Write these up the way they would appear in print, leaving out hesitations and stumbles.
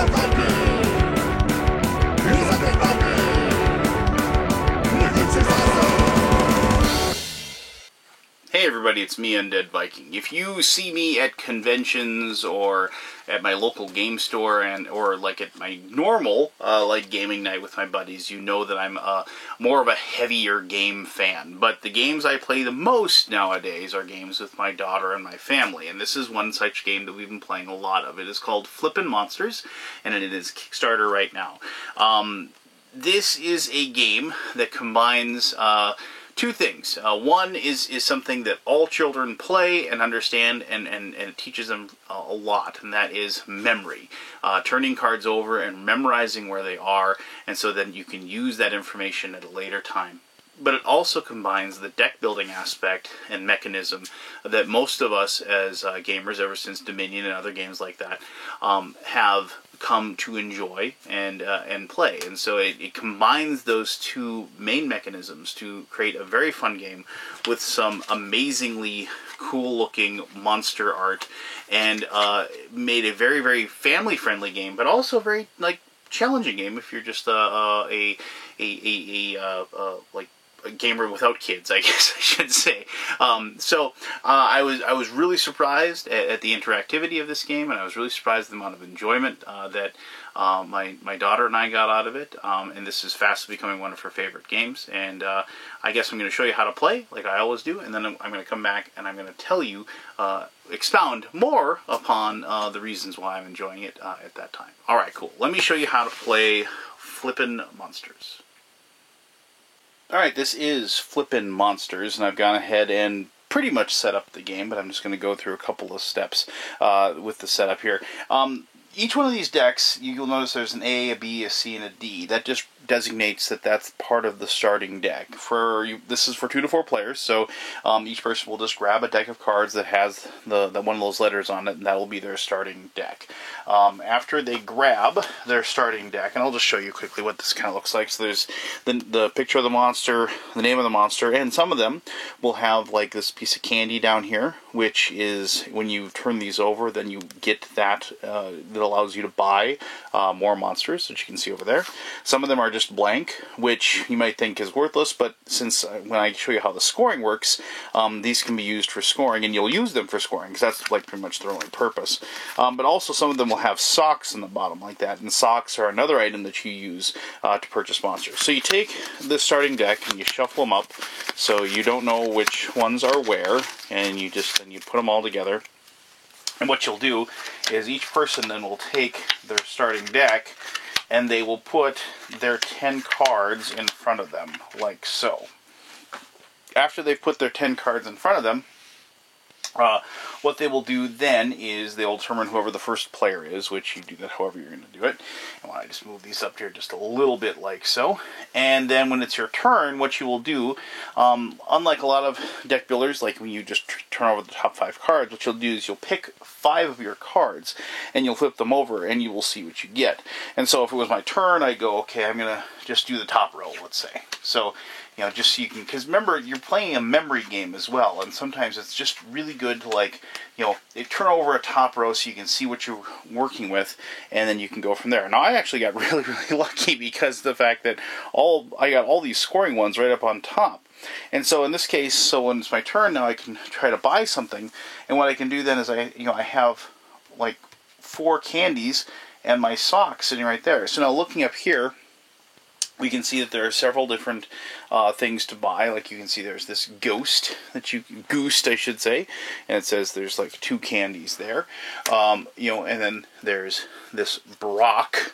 Hey everybody, it's me, Undead Viking. If you see me at conventions or at my local game store or like at my normal like gaming night with my buddies, you know that I'm more of a heavier game fan. But the games I play the most nowadays are games with my daughter and my family, and this is one such game that we've been playing a lot of. It is called Flippin' Monsters, and it is Kickstarter right now. This is a game that combines two things. One is something that all children play and understand, and it teaches them a lot, and that is memory. Turning cards over and memorizing where they are, and so then you can use that information at a later time. But it also combines the deck building aspect and mechanism that most of us as gamers, ever since Dominion and other games like that, have come to enjoy and play. And so it combines those two main mechanisms to create a very fun game with some amazingly cool looking monster art, and made a very, very family friendly game, but also a very like challenging game if you're just like a gamer without kids, I guess I should say. I was really surprised at the interactivity of this game, and I was really surprised at the amount of enjoyment that my daughter and I got out of it. And this is fast becoming one of her favorite games. And I guess I'm going to show you how to play, like I always do, and then I'm going to come back and I'm going to tell you, expound more upon the reasons why I'm enjoying it at that time. Alright, cool. Let me show you how to play Flippin' Monsters. Alright, this is Flippin' Monsters, and I've gone ahead and pretty much set up the game, but I'm just going to go through a couple of steps with the setup here. Each one of these decks, you'll notice there's an A, a B, a C, and a D. That just designates that that's part of the starting deck. This is for 2 to 4 players, so each person will just grab a deck of cards that has the one of those letters on it, and that will be their starting deck. After they grab their starting deck, and I'll just show you quickly what this kind of looks like. So there's the picture of the monster, the name of the monster, and some of them will have like this piece of candy down here, which is when you turn these over, then you get that that allows you to buy more monsters, which you can see over there. Some of them are just blank, which you might think is worthless, but since when I show you how the scoring works, these can be used for scoring, and you'll use them for scoring, because that's like pretty much their only purpose. But also some of them will have socks in the bottom like that, and socks are another item that you use to purchase monsters. So you take the starting deck and you shuffle them up so you don't know which ones are where, and you put them all together. And what you'll do is each person then will take their starting deck and they will put their 10 cards in front of them, like so. After they've put their 10 cards in front of them, what they will do then is they will determine whoever the first player is, which you do that however you're going to do it. And I just move these up here just a little bit like so. And then when it's your turn, what you will do, unlike a lot of deck builders, like when you just turn over the top 5 cards, what you'll do is you'll pick 5 of your cards and you'll flip them over and you will see what you get. And so if it was my turn, I go, okay, I'm going to just do the top row, let's say. So, you know, just so you can, because remember, you're playing a memory game as well, and sometimes it's just really good to, like, you know, turn over a top row so you can see what you're working with, and then you can go from there. Now, I actually got really, really lucky because of the fact that I got all these scoring ones right up on top. And so in this case, so when it's my turn now, I can try to buy something, and what I can do then is I have like 4 candies and my socks sitting right there. So now looking up here, we can see that there are several different things to buy. Like you can see there's this goose, I should say, and it says there's like 2 candies there. And then there's this Brock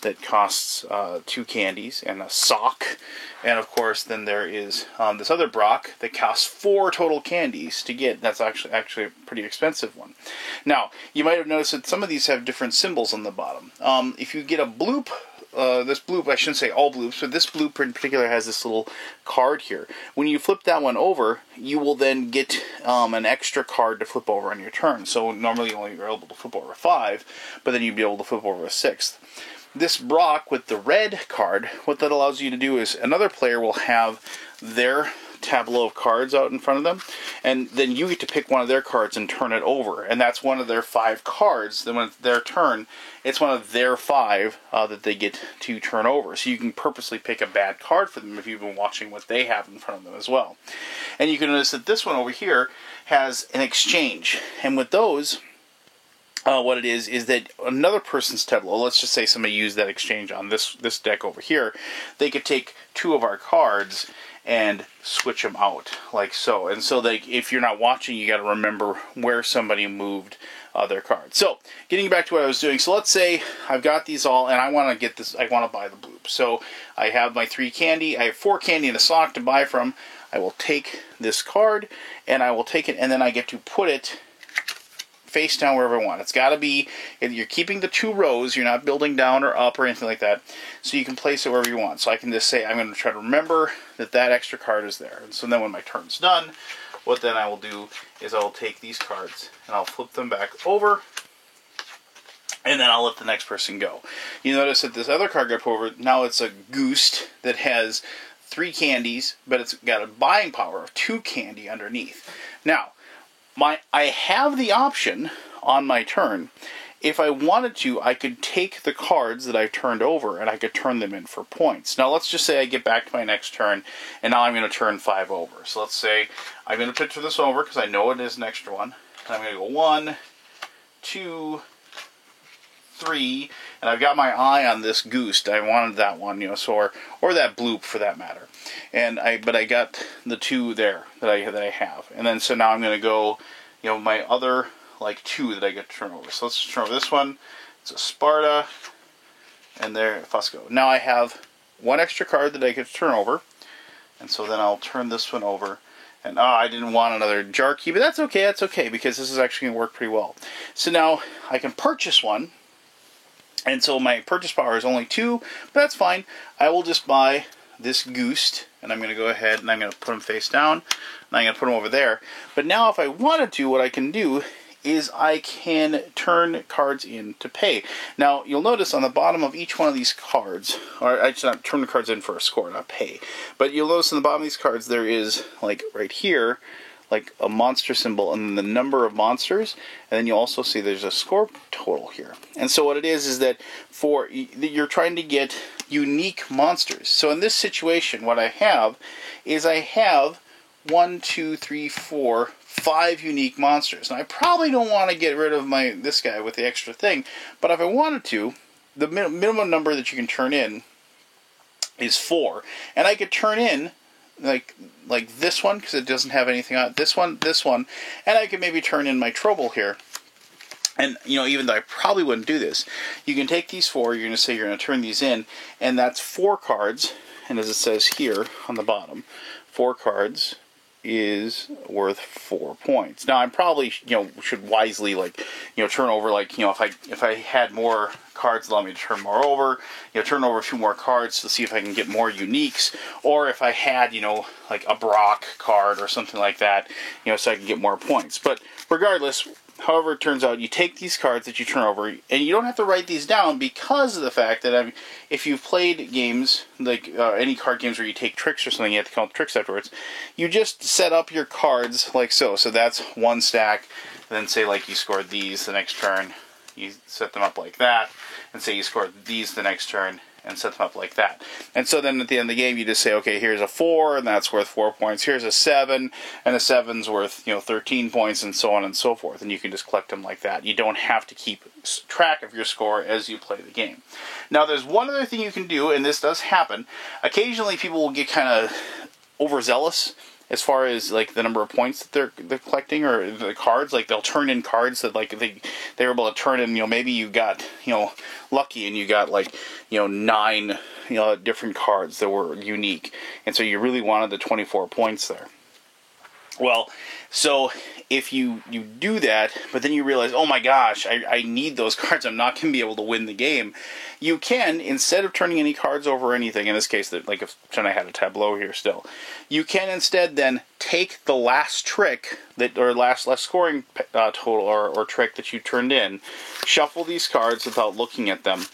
that costs 2 candies and a sock. And of course, then there is this other Brock that costs 4 total candies to get. That's actually a pretty expensive one. Now, you might have noticed that some of these have different symbols on the bottom. If you get a bloop, this bloop, I shouldn't say all bloops, but this bloop in particular has this little card here. When you flip that one over, you will then get an extra card to flip over on your turn. So normally you're only able to flip over 5, but then you'd be able to flip over a 6th. This Brock with the red card, what that allows you to do is another player will have their tableau of cards out in front of them, and then you get to pick one of their cards and turn it over, and that's one of their 5 cards. Then when it's their turn, it's one of their 5 that they get to turn over. So you can purposely pick a bad card for them if you've been watching what they have in front of them as well. And you can notice that this one over here has an exchange, and with those, what it is that another person's tableau, let's just say somebody used that exchange on this deck over here, they could take 2 of our cards and switch them out, like so. And so if you're not watching, you got to remember where somebody moved their cards. So, getting back to what I was doing, so let's say I've got these all, and I want to get this, I want to buy the bloop. So, I have my 3 candy, I have 4 candy in a sock to buy from. I will take this card, and I will take it, and then I get to put it face down wherever I want. It's got to be, you're keeping the 2 rows, you're not building down or up or anything like that, so you can place it wherever you want. So I can just say, I'm going to try to remember that extra card is there. And so then when my turn's done, what then I will do is I will take these cards and I'll flip them back over, and then I'll let the next person go. You notice that this other card got put over, now it's a Ghost that has 3 candies, but it's got a buying power of 2 candy underneath. Now, I have the option on my turn, if I wanted to, I could take the cards that I've turned over and I could turn them in for points. Now let's just say I get back to my next turn, and now I'm going to turn 5 over. So let's say I'm going to picture this over because I know it is an extra one. And I'm going to go 1, 2, 3, and I've got my eye on this Ghost. I wanted that one, so or that bloop for that matter. But I got the 2 there that I have, and then so now I'm going to go, my other 2 that I get to turn over. So let's turn over this one. It's a Sparta, and there Fusco. Now I have 1 extra card that I get to turn over, and so then I'll turn this one over. And I didn't want another jar key, but that's okay. That's okay because this is actually going to work pretty well. So now I can purchase one. And so my purchase power is only 2, but that's fine. I will just buy this Ghost, and I'm going to go ahead and I'm going to put him face down, and I'm going to put him over there. But now if I wanted to, what I can do is I can turn cards in to pay. Now, you'll notice on the bottom of each one of these cards, or I should not turn the cards in for a score, not pay, but you'll notice on the bottom of these cards there is, right here, a monster symbol and then the number of monsters, and then you'll also see there's a score total here. And so what it is that you're trying to get unique monsters. So in this situation, what I have is I have 1, 2, 3, 4, 5 unique monsters. Now I probably don't want to get rid of this guy with the extra thing, but if I wanted to, the minimum number that you can turn in is 4, and I could turn in like this one because it doesn't have anything on it. This one, and I could maybe turn in my Trouble here. And, even though I probably wouldn't do this, you can take these 4, you're going to say you're going to turn these in, and that's 4 cards, and as it says here on the bottom, 4 cards is worth 4 points. Now, I'm probably, should wisely, turn over, if I had more cards allow me to turn more over, turn over a few more cards to see if I can get more uniques, or if I had, a Brock card or something like that, so I can get more points. But regardless, however it turns out, you take these cards that you turn over, and you don't have to write these down because of the fact that if you've played games, any card games where you take tricks or something, you have to count the tricks afterwards, you just set up your cards like so. So that's 1 stack, and then say you scored these the next turn, you set them up like that, and say you scored these the next turn, and set them up like that. And so then at the end of the game, you just say, okay, here's a 4, and that's worth 4 points. Here's a 7, and a 7's worth, 13 points, and so on and so forth. And you can just collect them like that. You don't have to keep track of your score as you play the game. Now, there's one other thing you can do, and this does happen. Occasionally, people will get kind of overzealous as far as the number of points that they're collecting, or the cards. They'll turn in cards that they were able to turn in. Maybe you got lucky and you got 9 different cards that were unique, and so you really wanted the 24 points there. Well, so if you do that, but then you realize, oh my gosh, I need those cards, I'm not going to be able to win the game, you can, instead of turning any cards over or anything, in this case, if I had a tableau here still, you can instead then take the last trick, or last scoring total or trick that you turned in, shuffle these cards without looking at them,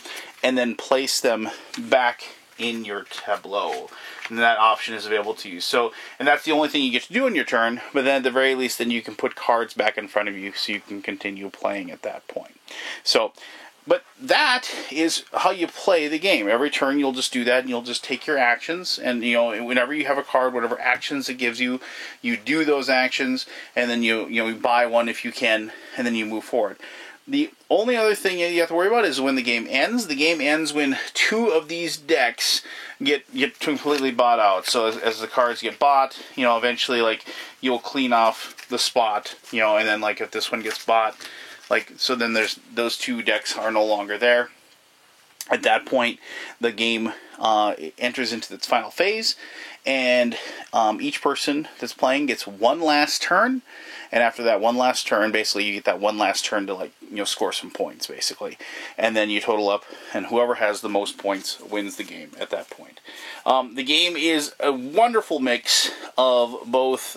and then place them back in your tableau. and that option is available to you. So, and that's the only thing you get to do in your turn, but then at the very least, then you can put cards back in front of you so you can continue playing at that point. So, but that is how you play the game. Every turn you'll just do that, and you'll just take your actions, and whenever you have a card, whatever actions it gives you, you do those actions, and then you buy one if you can, and then you move forward. The only other thing you have to worry about is when the game ends. The game ends when 2 of these decks get completely bought out. So as the cards get bought, eventually, like, you'll clean off the spot, and then, like, if this one gets bought, so then there's those 2 decks are no longer there. At that point, the game enters into its final phase, and each person that's playing gets one last turn. And after that one last turn, basically, you get that one last turn to, score some points, basically. And then you total up, and whoever has the most points wins the game at that point. The game is a wonderful mix of both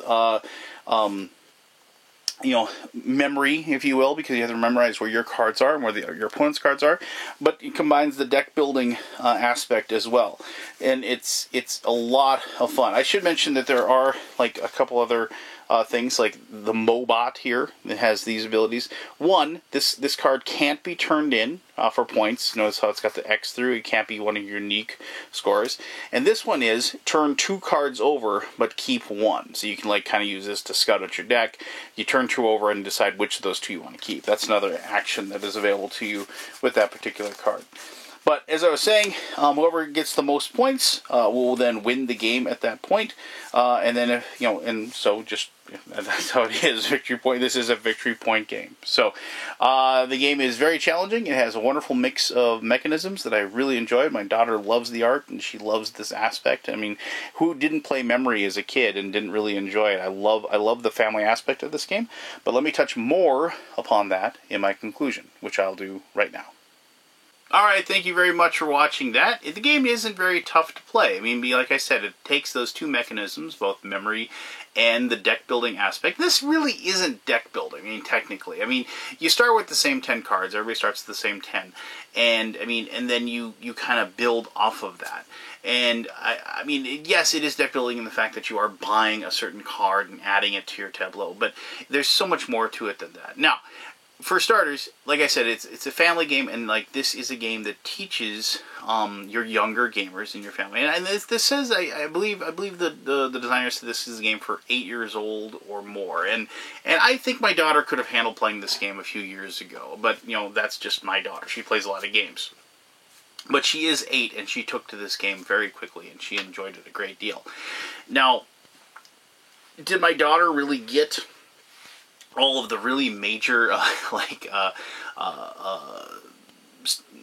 memory, if you will, because you have to memorize where your cards are and where your opponent's cards are, but it combines the deck building aspect as well, and it's a lot of fun. I should mention that there are a couple other things, like the Mobot here that has these abilities. One, this card can't be turned in for points. Notice how it's got the X through. It can't be one of your unique scores. And this one is turn 2 cards over, but keep 1. So you can kind of use this to scout out your deck. You turn 2 over and decide which of those 2 you want to keep. That's another action that is available to you with that particular card. But as I was saying, whoever gets the most points will then win the game at that point. And then, and so just that's how it is. Victory point. This is a victory point game. So the game is very challenging. It has a wonderful mix of mechanisms that I really enjoyed. My daughter loves the art, and she loves this aspect. I mean, who didn't play Memory as a kid and didn't really enjoy it? I love the family aspect of this game. But let me touch more upon that in my conclusion, which I'll do right now. Alright, thank you very much for watching that. The game isn't very tough to play. I mean, like I said, it takes those 2 mechanisms, both memory and the deck building aspect. This really isn't deck building, technically. You start with the same 10 cards. Everybody starts with the same 10. And, and then you kind of build off of that. And, yes, it is deck building in the fact that you are buying a certain card and adding it to your tableau. But there's so much more to it than that. Now, for starters, like I said, it's a family game, and this is a game that teaches your younger gamers in your family. And this says, I believe the designer said this is a game for 8 years old or more. And I think my daughter could have handled playing this game a few years ago, but that's just my daughter. She plays a lot of games. But she is 8, and she took to this game very quickly, and she enjoyed it a great deal. Now, did my daughter really get all of the really major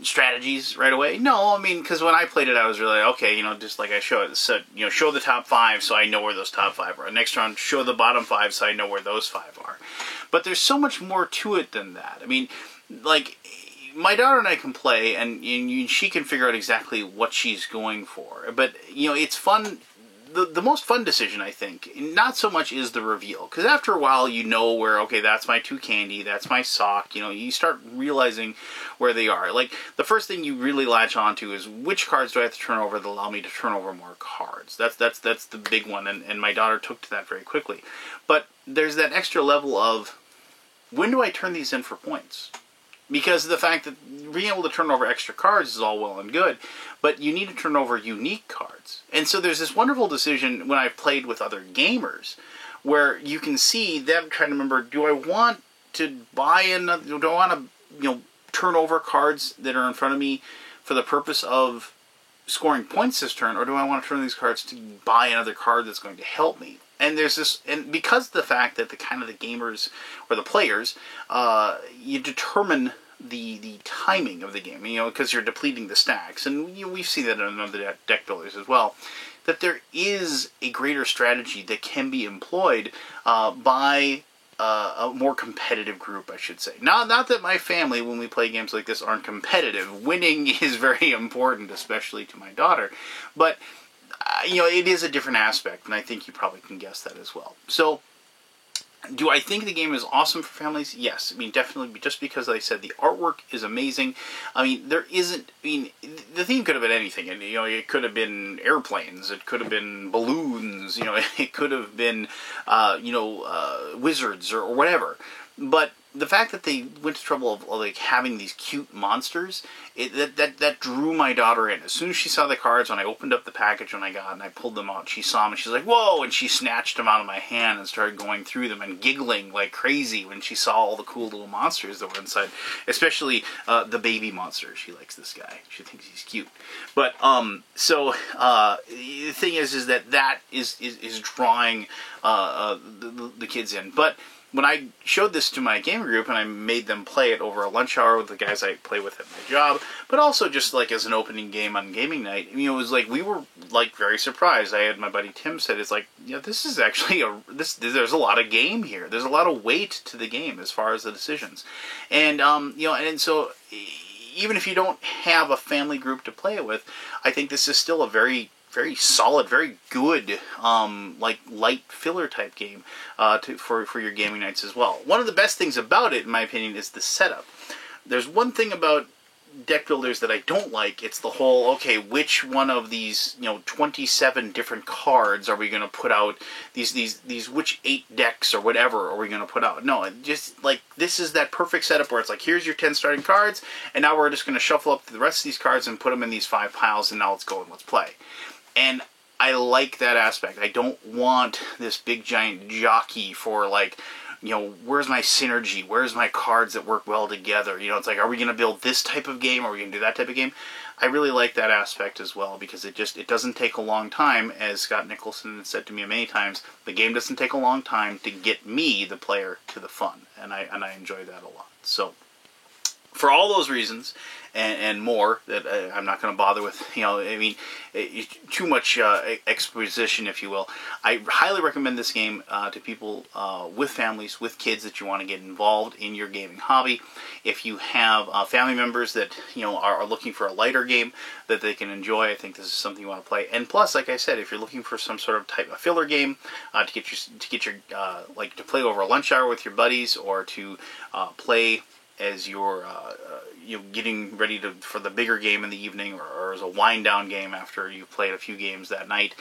strategies right away? No, because when I played it, I was really okay. Just like I showed it, so show the top 5 so I know where those top 5 are. Next round, show the bottom 5 so I know where those 5 are. But there's so much more to it than that. My daughter and I can play, and she can figure out exactly what she's going for. But it's fun. The most fun decision, I think, not so much is the reveal. Because after a while, where, okay, that's my 2 candy, that's my sock. You start realizing where they are. The first thing you really latch onto is which cards do I have to turn over that allow me to turn over more cards. That's the big one, and my daughter took to that very quickly. But there's that extra level of, when do I turn these in for points? Because of the fact that being able to turn over extra cards is all well and good, but you need to turn over unique cards. And so there's this wonderful decision when I've played with other gamers, where you can see them trying to remember, do I want to buy another, do I want to, turn over cards that are in front of me for the purpose of scoring points this turn, or do I want to turn these cards to buy another card that's going to help me? And there's this, and because of the fact that the gamers or the players, you determine the timing of the game, because you're depleting the stacks, and we've seen that in other deck builders as well, that there is a greater strategy that can be employed by a more competitive group, I should say. Not that my family, when we play games like this, aren't competitive. Winning is very important, especially to my daughter, but it is a different aspect, and I think you probably can guess that as well. So, Do I think the game is awesome for families? Yes. I mean, definitely, just because I said the artwork is amazing. I mean, there isn't, I mean, the theme could have been anything. And, you know, it could have been airplanes. It could have been balloons. You know, it could have been, wizards or whatever. But the fact that they went to trouble of like having these cute monsters, that drew my daughter in. As soon as she saw the cards, when I opened up the package when I got and I pulled them out, she saw them and she's like, "Whoa!" and she snatched them out of my hand and started going through them and giggling like crazy when she saw all the cool little monsters that were inside. Especially the baby monster. She likes this guy. She thinks he's cute. But the thing is that is drawing the kids in. But when I showed this to my gaming group and I made them play it over a lunch hour with the guys I play with at my job, but also just like as an opening game on gaming night, you know, it was like we were like very surprised. I had my buddy Tim said, "It's like, you know, this is actually there's a lot of game here. There's a lot of weight to the game as far as the decisions," and and so even if you don't have a family group to play it with, I think this is still a very solid, very good, like light filler type game for your gaming nights as well. One of the best things about it, in my opinion, is the setup. There's one thing about deck builders that I don't like. It's the whole, okay, which one of these 27 different cards are we going to put out? These which 8 decks or whatever are we going to put out? No, just like this is that perfect setup where it's like, here's your 10 starting cards, and now we're just going to shuffle up the rest of these cards and put them in these 5 piles, and now let's go and let's play. And I like that aspect. I don't want this big giant jockey for like, where's my synergy? Where's my cards that work well together? It's like, are we going to build this type of game? Or are we going to do that type of game? I really like that aspect as well because it doesn't take a long time, as Scott Nicholson has said to me many times. The game doesn't take a long time to get me, the player, to the fun, and I enjoy that a lot. So, for all those reasons and more that I'm not going to bother with, too much exposition, if you will, I highly recommend this game to people with families, with kids that you want to get involved in your gaming hobby. If you have family members that are looking for a lighter game that they can enjoy, I think this is something you want to play. And plus, like I said, if you're looking for some sort of type of filler game to get your like to play over a lunch hour with your buddies, or to play as you're getting ready for the bigger game in the evening, or as a wind-down game after you've played a few games that night,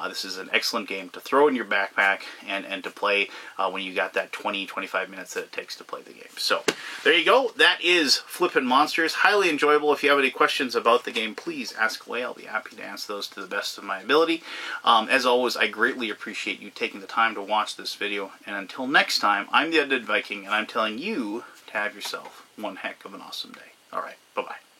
this is an excellent game to throw in your backpack and to play when you got that 20-25 minutes that it takes to play the game. So, there you go. That is Flippin' Monsters. Highly enjoyable. If you have any questions about the game, please ask away. I'll be happy to answer those to the best of my ability. As always, I greatly appreciate you taking the time to watch this video. And until next time, I'm the Undead Viking, and I'm telling you to have yourself one heck of an awesome day. All right, bye-bye.